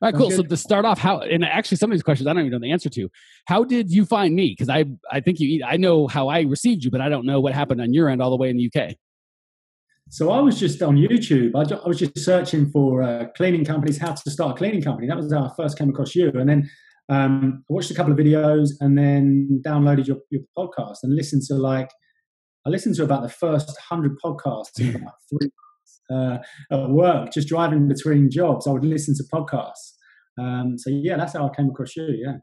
All right, Sounds cool. So good? to start off, and actually some of these questions I don't even know the answer to. How did you find me? Because I think I know how I received you, but I don't know what happened on your end all the way in the UK. So I was just on YouTube. I was just searching for cleaning companies, how to start a cleaning company. That was how I first came across you. And then I watched a couple of videos and then downloaded your podcast and I listened to about the first 100 podcasts in about 3 months at work, just driving between jobs. I would listen to podcasts. So yeah, that's how I came across you. Yeah. All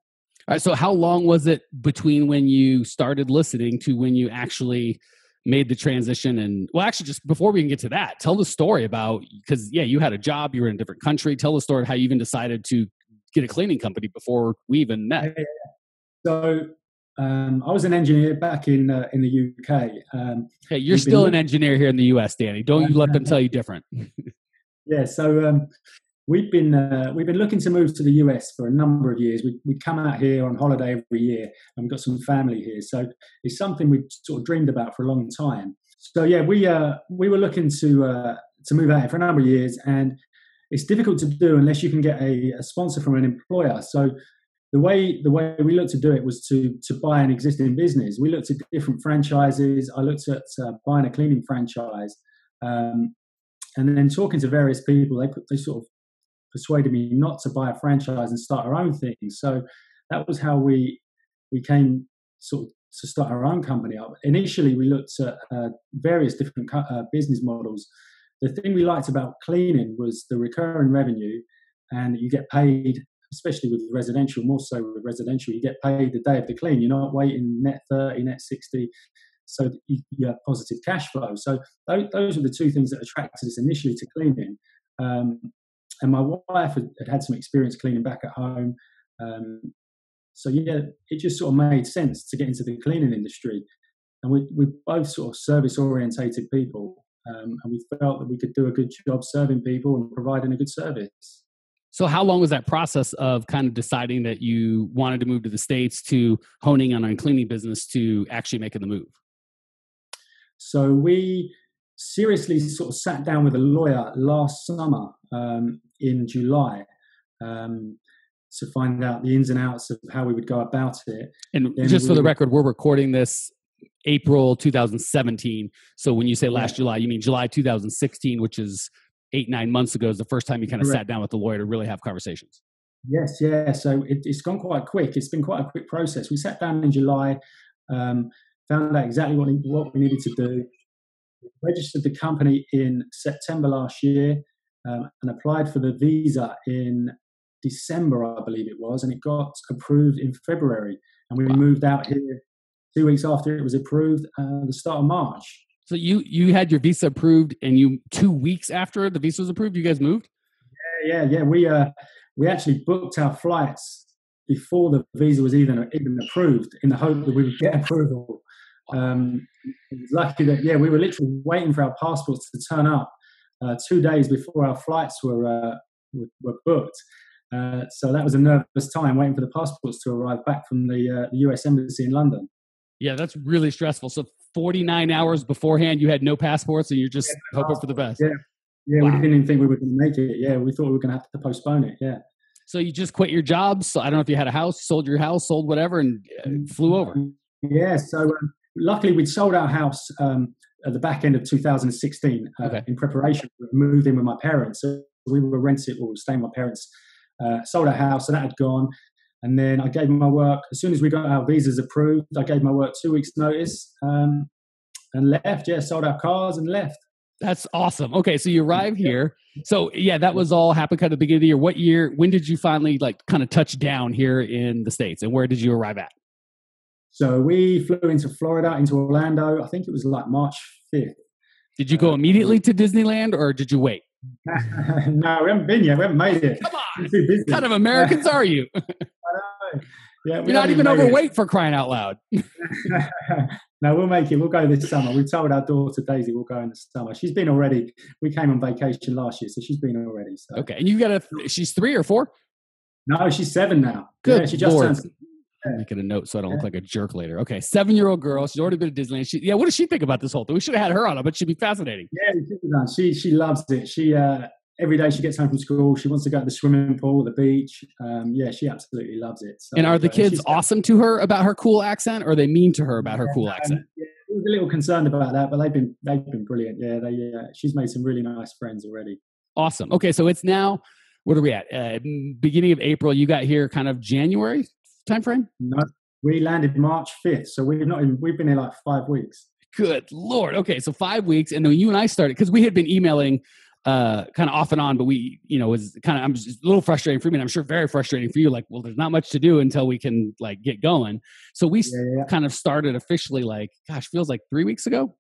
right. So how long was it between when you started listening to when you actually made the transition? And well, actually, just before we can get to that, tell the story about, because you had a job, you were in a different country. Tell the story of how you even decided to get a cleaning company before we even met. Yeah. So I was an engineer back in the UK. Hey, you're still an engineer here in the US, Danny. Don't you let them tell you different. Yeah. So we've been looking to move to the US for a number of years. We come out here on holiday every year, and we've got some family here. So it's something we sort of dreamed about for a long time. So yeah, we were looking to move out here for a number of years, and it's difficult to do unless you can get a sponsor from an employer. So the way we looked to do it was to buy an existing business. We looked at different franchises. I looked at buying a cleaning franchise, and then talking to various people. They sort of persuaded me not to buy a franchise and start our own thing. So that was how we came sort of to start our own company. Initially, we looked at various different business models. The thing we liked about cleaning was the recurring revenue, and you get paid, especially with residential, more so with residential, you get paid the day of the clean. You're not waiting net 30, net 60, so you have positive cash flow. So those were the two things that attracted us initially to cleaning. And my wife had some experience cleaning back at home. So yeah, it just sort of made sense to get into the cleaning industry. And we're both sort of service-orientated people, and we felt that we could do a good job serving people and providing a good service. So how long was that process of kind of deciding that you wanted to move to the States to honing on a cleaning business to actually making the move? So we seriously sort of sat down with a lawyer last summer in July to find out the ins and outs of how we would go about it. And then just for the record, we're recording this April 2017. So when you say last July, you mean July 2016, which is 8-9 months ago, is the first time you kind of sat down with the lawyer to really have conversations. Yes, yeah. So it's gone quite quick. It's been quite a quick process. We sat down in July, found out exactly what we needed to do, registered the company in September last year, and applied for the visa in December, I believe it was, and it got approved in February. And we moved out here 2 weeks after it was approved, the start of March. So you had your visa approved, and 2 weeks after the visa was approved, you guys moved? Yeah. We actually booked our flights before the visa was even approved, in the hope that we would get approval. It was lucky that we were literally waiting for our passports to turn up 2 days before our flights were booked. So that was a nervous time, waiting for the passports to arrive back from the US Embassy in London. Yeah, that's really stressful. So 49 hours beforehand, you had no passports, and you're just hoping for the best. Yeah, wow. We didn't even think we were going to make it. Yeah, we thought we were going to have to postpone it. Yeah. So you just quit your job. So I don't know if you had a house, sold your house, sold whatever, and flew over. Yeah. So luckily, we'd sold our house at the back end of 2016 in preparation for moving with my parents. So we were renting or staying with my parents. Sold our house, so that had gone. And then I gave my work, as soon as we got our visas approved, I gave my work 2 weeks notice and left. Yeah, sold our cars and left. That's awesome. Okay, so you arrive here. So that was all happened kind of at the beginning of the year. What year, when did you finally kind of touch down here in the States, and where did you arrive at? So we flew into Florida, into Orlando. I think it was like March 5th. Did you go immediately to Disneyland, or did you wait? No, we haven't been yet. We haven't made it. Come on. What kind of Americans are you? I know. Yeah, you're not even overweight for crying out loud. No, we'll make it. We'll go this summer. We've told our daughter Daisy we'll go in the summer. She's been already. We came on vacation last year, so she's been already. So. Okay, and you got she's 3 or 4? No, she's 7 now. Good. Yeah, she just turned. I'm making a note so I don't look like a jerk later. Okay, 7-year-old girl. She's already been to Disneyland. What does she think about this whole thing? We should have had her on. I bet she'd be fascinating. Yeah, she loves it. every day she gets home from school, she wants to go to the swimming pool, the beach. Yeah, she absolutely loves it. So, And are the kids awesome to her about her cool accent, or are they mean to her about her cool accent? Yeah, I was a little concerned about that, but they've been brilliant. Yeah, she's made some really nice friends already. Awesome. Okay, so it's now, what are we at? Beginning of April. You got here kind of January timeframe? No, we landed March 5th, so we've been here like 5 weeks. Good Lord. Okay, so 5 weeks, and then you and I started because we had been emailing kind of off and on, but we, was kind of, I'm just a little frustrating for me, and I'm sure very frustrating for you. Like, well, there's not much to do until we can like get going. So we kind of started officially, like, gosh, feels like 3 weeks ago.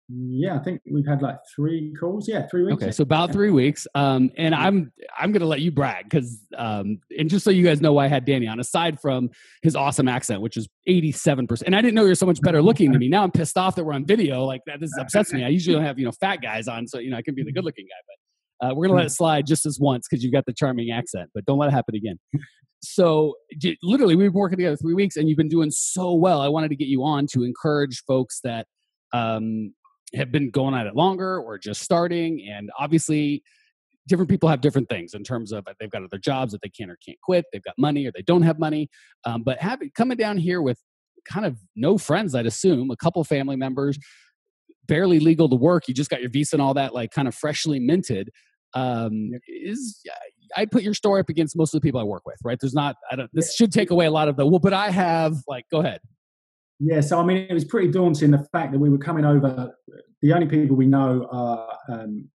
Yeah, I think we've had like 3 calls. Yeah, 3 weeks. Okay, so about 3 weeks. And I'm going to let you brag because, and just so you guys know why I had Danny on, aside from his awesome accent, which is 87%. And I didn't know you're so much better looking than me. Now I'm pissed off that we're on video. Like that, this upsets me. I usually don't have, fat guys on, so, I can be the good looking guy. But we're going to let it slide just as once because you've got the charming accent, but don't let it happen again. So literally, we've been working together 3 weeks and you've been doing so well. I wanted to get you on to encourage folks that, have been going at it longer or just starting. And obviously different people have different things in terms of they've got other jobs that they can or can't quit. They've got money or they don't have money. But coming down here with kind of no friends, I'd assume, a couple family members, barely legal to work. You just got your visa and all that, like kind of freshly minted. I'd put your story up against most of the people I work with, right? This should take away a lot of but I have, like, go ahead. Yeah, so I mean, it was pretty daunting, the fact that we were coming over. The only people we know are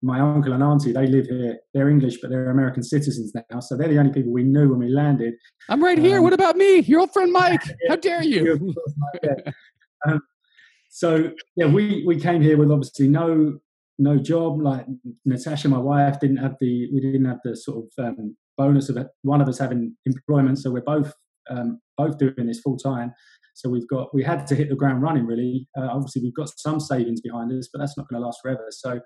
my uncle and auntie. They live here. They're English, but they're American citizens now. So they're the only people we knew when we landed. I'm right here. What about me? Your old friend Mike. How dare you? So yeah, we came here with obviously no job. Like Natasha, my wife, we didn't have the sort of bonus of one of us having employment. So we're both doing this full time. So we had to hit the ground running, really. Obviously, we've got some savings behind us, but that's not going to last forever. So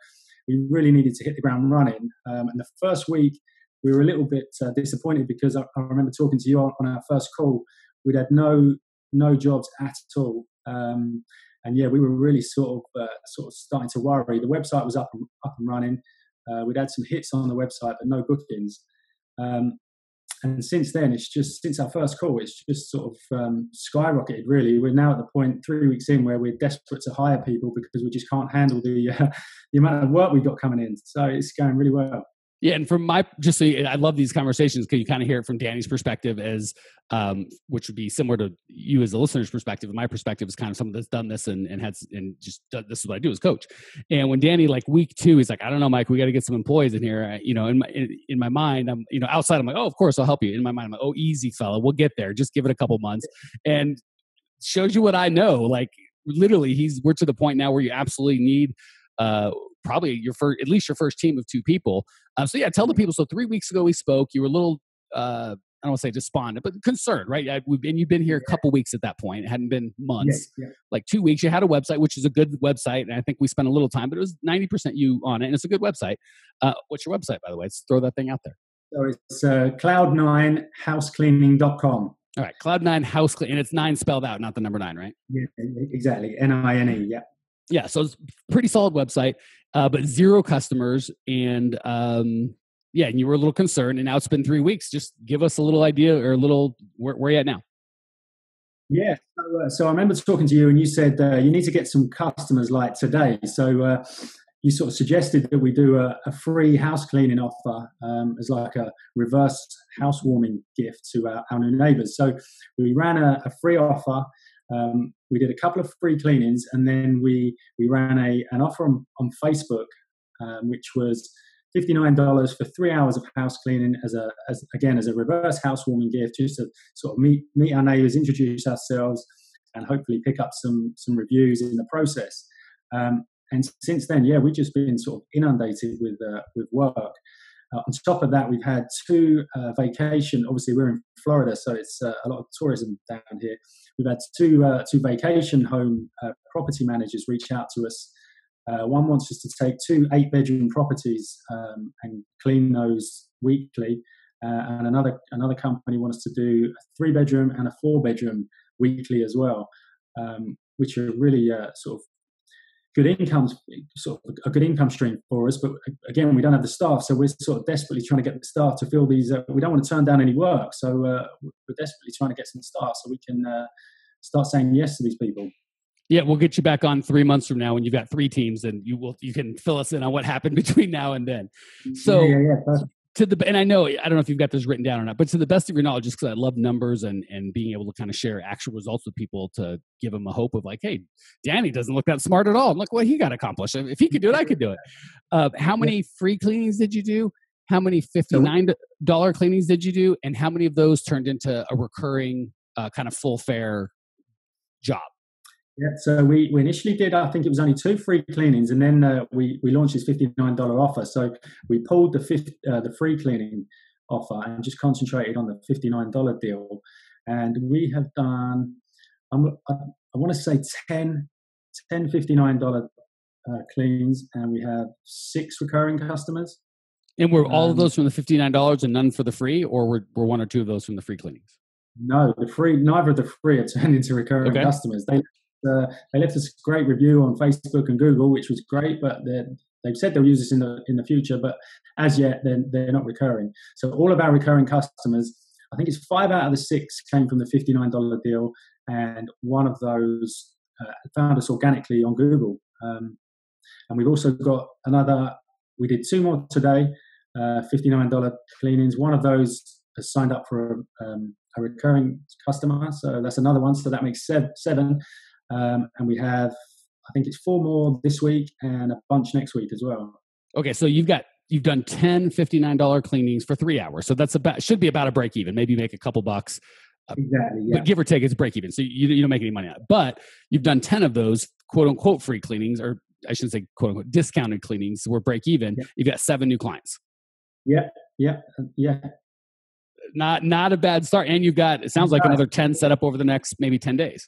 we really needed to hit the ground running. And the first week, we were a little bit disappointed because I remember talking to you on our first call. We'd had no jobs at all. And yeah, we were really sort of starting to worry. The website was up and running. We'd had some hits on the website, but no bookings. And since then, since our first call, it's just sort of skyrocketed, really. We're now at the point 3 weeks in where we're desperate to hire people because we just can't handle the amount of work we've got coming in. So it's going really well. Yeah, and from I love these conversations because you kind of hear it from Danny's perspective as, which would be similar to you as a listener's perspective. And my perspective is kind of someone that's done this and this is what I do as coach. And when Danny, like week 2, he's like, I don't know, Mike, we got to get some employees in here. In my mind, I'm, outside, I'm like, oh, of course, I'll help you. In my mind, I'm like, oh, easy, fella, we'll get there. Just give it a couple months. And shows you what I know. Like literally, we're to the point now where you absolutely need, probably at least your first team of 2 people. So yeah, tell the people. So 3 weeks ago we spoke. You were a little, I don't want to say despondent, but concerned, right? And you've been here a couple weeks at that point. It hadn't been months, like 2 weeks. You had a website, which is a good website, and I think we spent a little time, but it was 90% you on it, and it's a good website. What's your website, by the way? Let's throw that thing out there. So it's cloud9housecleaning.com. All right, Cloud9 House Clean, and it's 9 spelled out, not the number 9, right? Yeah, exactly. NINE. Yeah. Yeah, so it's a pretty solid website, but 0 customers. And and you were a little concerned, and now it's been 3 weeks. Just give us a little idea or a little, where are you at now? Yeah, so I remember talking to you and you said you need to get some customers like today. So you sort of suggested that we do a free house cleaning offer as like a reverse housewarming gift to our new neighbours. So we ran a free offer. We did a couple of free cleanings, and then we ran an offer on Facebook, which was $59 for 3 hours of house cleaning as a reverse housewarming gift, just to sort of meet our neighbours, introduce ourselves, and hopefully pick up some reviews in the process. And since then, yeah, we've just been sort of inundated with work. On top of that, we've had 2 vacation. Obviously, we're in Florida, so it's a lot of tourism down here. We've had two vacation home property managers reach out to us. One wants us to take 2 8-bedroom properties and clean those weekly, and another company wants us to do a 3-bedroom and a 4-bedroom weekly as well, which are really sort of good income, sort of a good income stream for us. But again, we don't have the staff, so we're sort of desperately trying to get the staff to fill these. We don't want to turn down any work, so we're desperately trying to get some staff so we can start saying yes to these people. Yeah, we'll get you back on 3 months from now when you've got 3 teams, and you can fill us in on what happened between now and then. So and I know, I don't know if you've got this written down or not, but to the best of your knowledge, just because I love numbers and being able to kind of share actual results with people to give them a hope of like, hey, Danny doesn't look that smart at all. And look what he got accomplished. If he could do it, I could do it. How many free cleanings did you do? How many $59 cleanings did you do? And how many of those turned into a recurring kind of full fare job? Yeah, so we initially did, I think it was only 2 free cleanings, and then we launched this $59 offer. So we pulled the free cleaning offer and just concentrated on the $59 deal. And we have done, I want to say 10 $59 cleans, and we have 6 recurring customers. And were all of those from the $59 and none for the free, or were 1 or 2 of those from the free cleanings? No, neither of the free are turned into recurring customers. They left us a great review on Facebook and Google, which was great, but they've said they'll use us in the future, but as yet they're not recurring. So all of our recurring customers, I think it's 5 out of the 6 came from the $59 deal, and 1 of those found us organically on Google. And we've also got we did 2 more today, $59 cleanings. 1 of those has signed up for a recurring customer, so that's another one. So that makes 7. And we have, I think it's 4 more this week and a bunch next week as well. Okay, so you've done 10 $59 cleanings for 3 hours. So that's should be about a break even. Maybe make a couple bucks. Exactly. Yeah. But give or take, it's break even. So you don't make any money on it. But you've done 10 of those quote unquote free cleanings, or I shouldn't say quote unquote discounted cleanings. We're break even. Yeah. You've got 7 new clients. Yeah. Not a bad start. And you've got, it sounds like another 10 set up over the next maybe 10 days.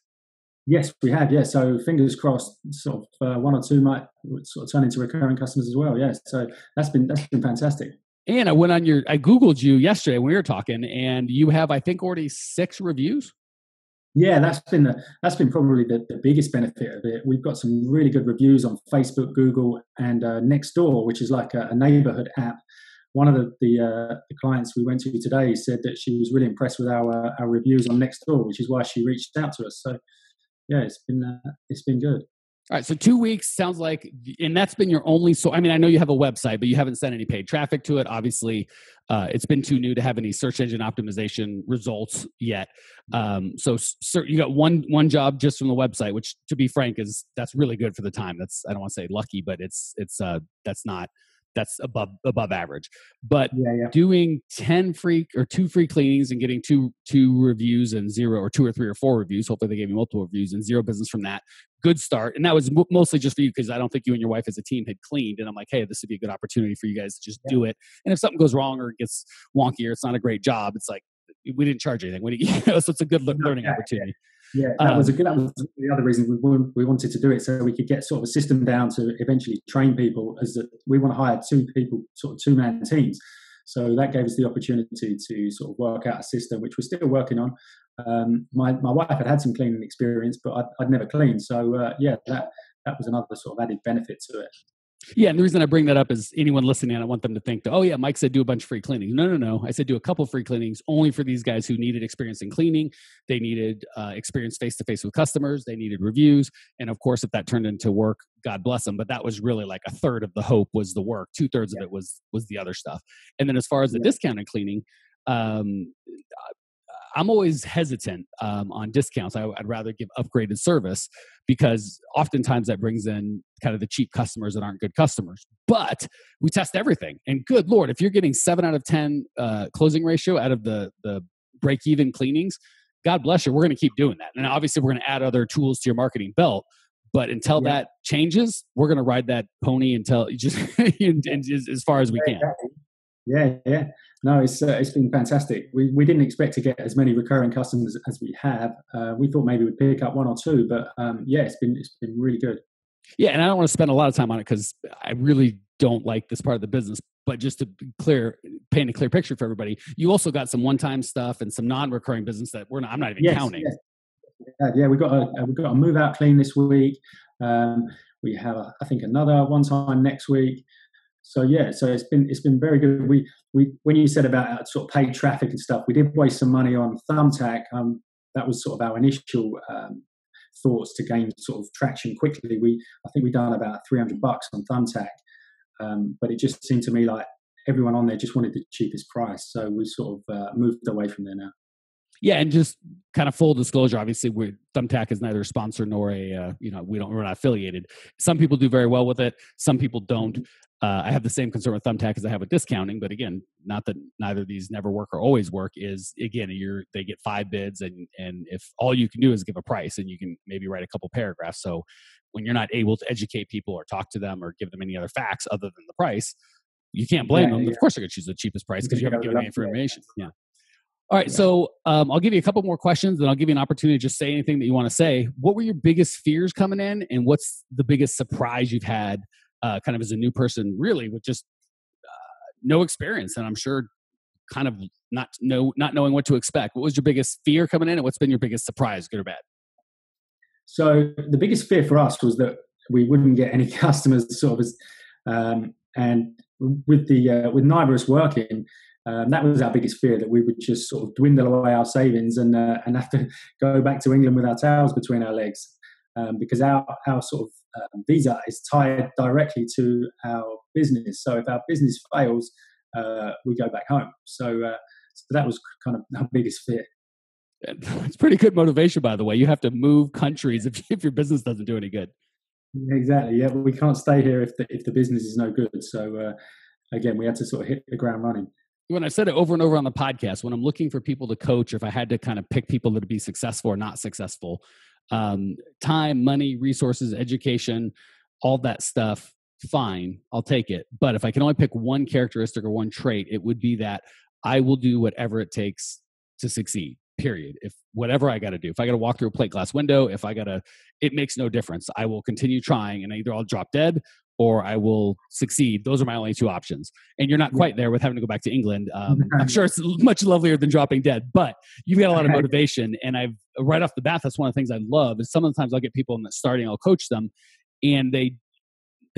Yes, we have. Yeah. So fingers crossed, sort of 1 or 2 might sort of turn into recurring customers as well. Yes. So that's been fantastic. And I Googled you yesterday when we were talking, and you have, I think, already 6 reviews. Yeah, that's been probably the biggest benefit of it. We've got some really good reviews on Facebook, Google, and Nextdoor, which is like a neighborhood app. One of the clients we went to today said that she was really impressed with our reviews on Nextdoor, which is why she reached out to us. So yeah, it's been good. All right, so 2 weeks sounds like, and that's been your only. So I mean, I know you have a website, but you haven't sent any paid traffic to it. Obviously, it's been too new to have any search engine optimization results yet. So you got one job just from the website, which, to be frank, that's really good for the time. I don't want to say lucky, but that's above average. But doing 10 free or 2 free cleanings and getting two reviews and 0 or 2 or 3 or 4 reviews, hopefully they gave you multiple reviews, and 0 business from that. Good start. And that was mostly just for you, because I don't think you and your wife as a team had cleaned. And I'm like, hey, this would be a good opportunity for you guys to just do it. And if something goes wrong or it gets wonky or it's not a great job, it's like, we didn't charge anything. So it's a good learning opportunity. Yeah, that was the other reason we wanted to do it, so we could get sort of a system down to eventually train people. We want to hire 2 people, sort of 2-man teams. So that gave us the opportunity to sort of work out a system, which we're still working on. My wife had some cleaning experience, but I'd never cleaned. So that was another sort of added benefit to it. Yeah, and the reason I bring that up is anyone listening, I want them to think that, oh yeah, Mike said do a bunch of free cleanings. No. I said do a couple free cleanings only for these guys who needed experience in cleaning. They needed experience face-to-face with customers. They needed reviews. And of course, if that turned into work, God bless them. But that was really like a third of the hope was the work. 2/3 of it was the other stuff. And then as far as the discounted cleaning, I'm always hesitant on discounts. I'd rather give upgraded service, because oftentimes that brings in kind of the cheap customers that aren't good customers. But we test everything. And good Lord, if you're getting 7 out of 10 closing ratio out of the break-even cleanings, God bless you. We're going to keep doing that. And obviously we're going to add other tools to your marketing belt. But until that changes, we're going to ride that pony until just as far as we can. Yeah. No, it's been fantastic. We didn't expect to get as many recurring customers as we have. We thought maybe we'd pick up 1 or 2, but it's been really good. Yeah, and I don't want to spend a lot of time on it because I really don't like this part of the business. But just to paint a clear picture for everybody, you also got some one-time stuff and some non-recurring business that I'm not even counting. Yeah, we got a move-out clean this week. We have, I think, another one time next week. So yeah, so it's been very good. We when you said about sort of paid traffic and stuff, we did waste some money on Thumbtack. That was sort of our initial thoughts to gain sort of traction quickly. I think we done about $300 on Thumbtack, but it just seemed to me like everyone on there just wanted the cheapest price. So we sort of moved away from there now. Yeah, and just kind of full disclosure, obviously, Thumbtack is neither a sponsor nor we're not affiliated. Some people do very well with it. Some people don't. I have the same concern with Thumbtack as I have with discounting, but again, not that neither of these never work or always work. Is again, they get 5 bids, and if all you can do is give a price, and you can maybe write a couple paragraphs. So when you're not able to educate people or talk to them or give them any other facts other than the price, you can't blame them. Yeah. Of course, they're going to choose the cheapest price because you haven't given any information. Yeah. All right, so I'll give you a couple more questions, and I'll give you an opportunity to just say anything that you want to say. What were your biggest fears coming in, and what's the biggest surprise you've had kind of as a new person, really, with just no experience, and I'm sure kind of not knowing what to expect? What was your biggest fear coming in, and what's been your biggest surprise, good or bad? So the biggest fear for us was that we wouldn't get any customers, sort of, and with neither of us working. That was our biggest fear, that we would just sort of dwindle away our savings and have to go back to England with our tails between our legs, because our sort of visa is tied directly to our business. So if our business fails, we go back home. So that was kind of our biggest fear. It's pretty good motivation, by the way. You have to move countries if your business doesn't do any good. Exactly. Yeah, but we can't stay here if the business is no good. So again, we had to sort of hit the ground running. When I've said it over and over on the podcast, when I'm looking for people to coach, if I had to kind of pick people that would be successful or not successful, time, money, resources, education, all that stuff, fine, I'll take it. But if I can only pick one characteristic or one trait, it would be that I will do whatever it takes to succeed, period. If whatever I got to do, if I got to walk through a plate glass window, it makes no difference. I will continue trying, and either I'll drop dead or I will succeed. Those are my only 2 options. And you're not quite there with having to go back to England. I'm sure it's much lovelier than dropping dead, but you've got a lot of motivation. And right off the bat, that's one of the things I love is some of the times I'll get people in that starting, I'll coach them, and they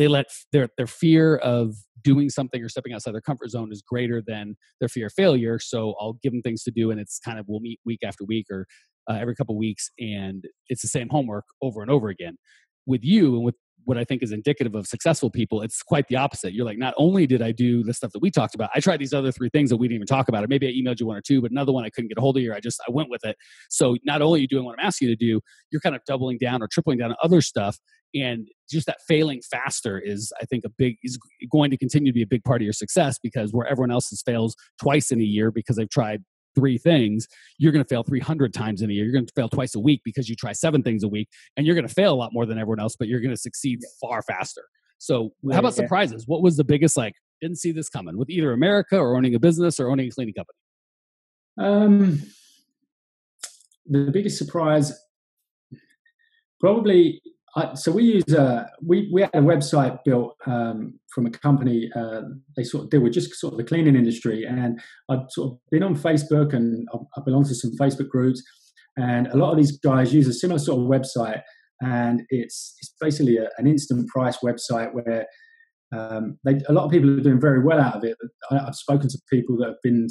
let their fear of doing something or stepping outside their comfort zone is greater than their fear of failure. So I'll give them things to do, and it's kind of, we'll meet week after week or every couple of weeks, and it's the same homework over and over again. With you and with what I think is indicative of successful people, it's quite the opposite. You're like, not only did I do the stuff that we talked about, I tried these other 3 things that we didn't even talk about. Or maybe I emailed you 1 or 2, but another one I couldn't get a hold of you. I went with it. So not only are you doing what I'm asking you to do, you're kind of doubling down or tripling down on other stuff. And just that failing faster is, I think, is going to continue to be a big part of your success, because where everyone else fails twice in a year because they've tried 3 things, you're going to fail 300 times in a year. You're going to fail twice a week because you try 7 things a week, and you're going to fail a lot more than everyone else, but you're going to succeed far faster. So how about surprises? What was the biggest, didn't see this coming with either America or owning a business or owning a cleaning company? The biggest surprise, probably, so we use we had a website built from a company. They sort of deal with just sort of the cleaning industry, and I've sort of been on Facebook, and I belong to some Facebook groups, and a lot of these guys use a similar sort of website, and it's basically an instant price website where a lot of people are doing very well out of it. I've spoken to people that have been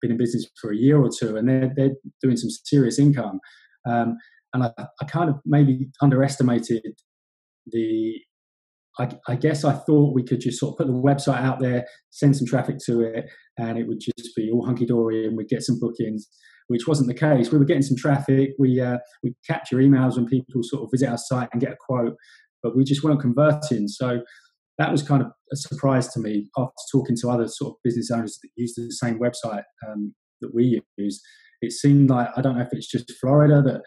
in business for a year or 2, and they're doing some serious income. And I kind of maybe underestimated I guess I thought we could just sort of put the website out there, send some traffic to it, and it would just be all hunky-dory and we'd get some bookings, which wasn't the case. We were getting some traffic. We capture emails when people sort of visit our site and get a quote, but we just weren't converting. So that was kind of a surprise to me after talking to other sort of business owners that use the same website that we use. It seemed like, I don't know if it's just Florida, that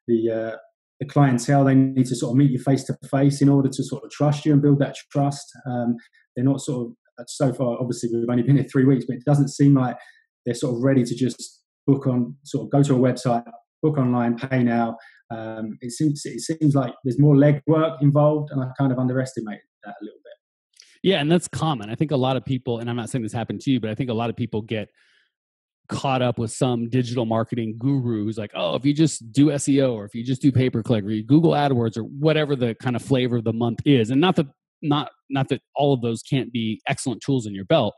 the clientele, they need to sort of meet you face to face in order to sort of trust you and build that trust. They're not sort of, so far, obviously we've only been here 3 weeks, but it doesn't seem like they're sort of ready to just book on, sort of go to a website, book online, pay now. It seems like there's more legwork involved, and I kind of underestimated that a little bit. Yeah, and that's common. I think a lot of people, and I'm not saying this happened to you, but I think a lot of people get caught up with some digital marketing guru who's like, oh, if you just do SEO, or if you just do pay-per-click, or you Google AdWords, or whatever the kind of flavor of the month is. And not that all of those can't be excellent tools in your belt,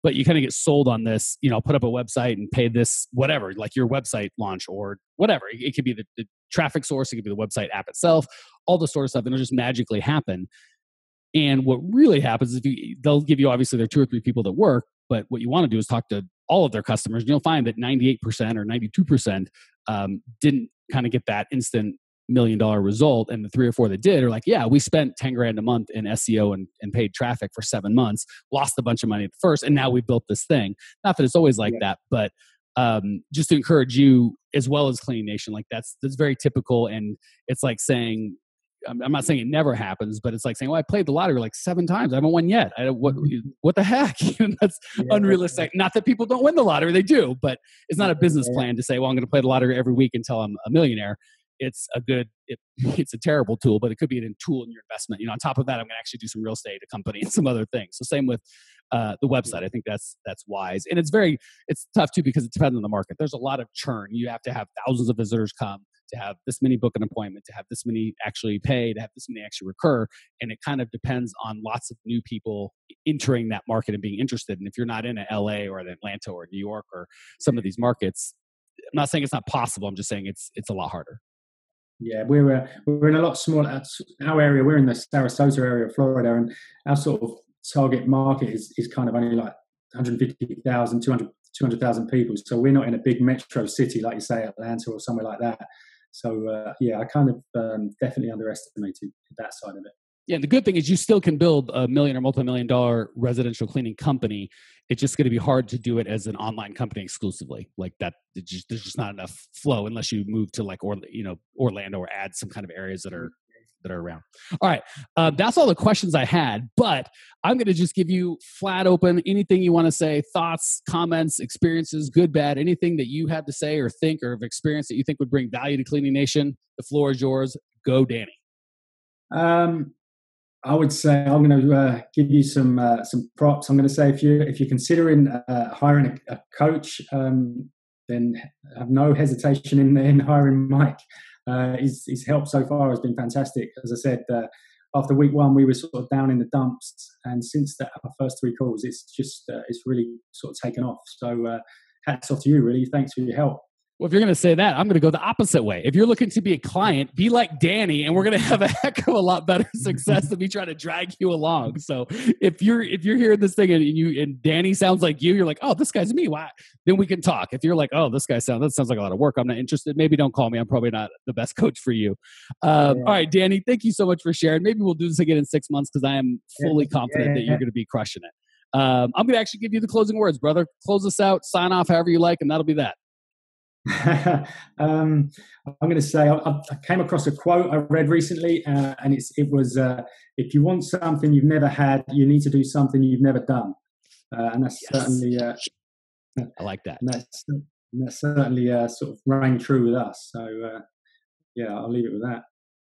but you kind of get sold on this, put up a website and pay this, whatever, like your website launch or whatever. It could be the traffic source, it could be the website app itself, all this sort of stuff, and it'll just magically happen. And what really happens is they'll give you, obviously, there are 2 or 3 people that work, but what you want to do is talk to all of their customers. And you'll find that 98% or 92% didn't kind of get that instant $1 million result. And the 3 or 4 that did are like, yeah, we spent 10 grand a month in SEO and paid traffic for 7 months, lost a bunch of money at first, and now we built this thing. Not that it's always like that, but just to encourage you, as well as Cleaning Nation, like that's very typical. And it's like saying, I'm not saying it never happens, but it's like saying, well, I played the lottery like 7 times. I haven't won yet. What the heck? That's unrealistic. Not that people don't win the lottery. They do, but it's not a business plan to say, well, I'm going to play the lottery every week until I'm a millionaire. It's a terrible tool, but it could be a tool in your investment. On top of that, I'm going to actually do some real estate, a company, and some other things. So same with the website. I think that's wise. And it's tough too, because it depends on the market. There's a lot of churn. You have to have thousands of visitors come to have this many book an appointment, to have this many actually pay, to have this many actually recur. And it kind of depends on lots of new people entering that market and being interested. And if you're not in a LA or an Atlanta or New York or some of these markets, I'm not saying it's not possible. I'm just saying it's a lot harder. Yeah, we're in a lot smaller. Our area, we're in the Sarasota area of Florida, and our sort of target market is kind of only like 150,000, 200,000 people. So we're not in a big metro city like you say Atlanta or somewhere like that. So I kind of definitely underestimated that side of it. Yeah, the good thing is you still can build a $1 million or multi-million dollar residential cleaning company. It's just going to be hard to do it as an online company exclusively. Like that, there's just not enough flow unless you move to like Orlando or add some kind of areas that are around. All right, that's all the questions I had. But I'm going to just give you flat open anything you want to say, thoughts, comments, experiences, good, bad, anything that you have to say or think or have experienced that you think would bring value to Cleaning Nation. The floor is yours. Go, Danny. I would say I'm going to give you some props. I'm going to say if you're considering hiring a coach, then have no hesitation in hiring Mike. His help so far has been fantastic. As I said, after week 1, we were sort of down in the dumps, and since our first 3 calls, it's really sort of taken off. So hats off to you, really. Thanks for your help. Well, if you're going to say that, I'm going to go the opposite way. If you're looking to be a client, be like Danny, and we're going to have a heck of a lot better success than me trying to drag you along. So if you're hearing this thing and Danny sounds like you're like, oh, this guy's me. Why? Then we can talk. If you're like, oh, that sounds like a lot of work, I'm not interested. Maybe don't call me. I'm probably not the best coach for you. All right, Danny, thank you so much for sharing. Maybe we'll do this again in 6 months, because I am fully confident that you're going to be crushing it. I'm going to actually give you the closing words, brother. Close us out, sign off however you like, and that'll be that. I'm going to say I came across a quote I read recently, and it was if you want something you've never had, you need to do something you've never done, and that's certainly I like that. And that's certainly sort of rang true with us. So I'll leave it with that.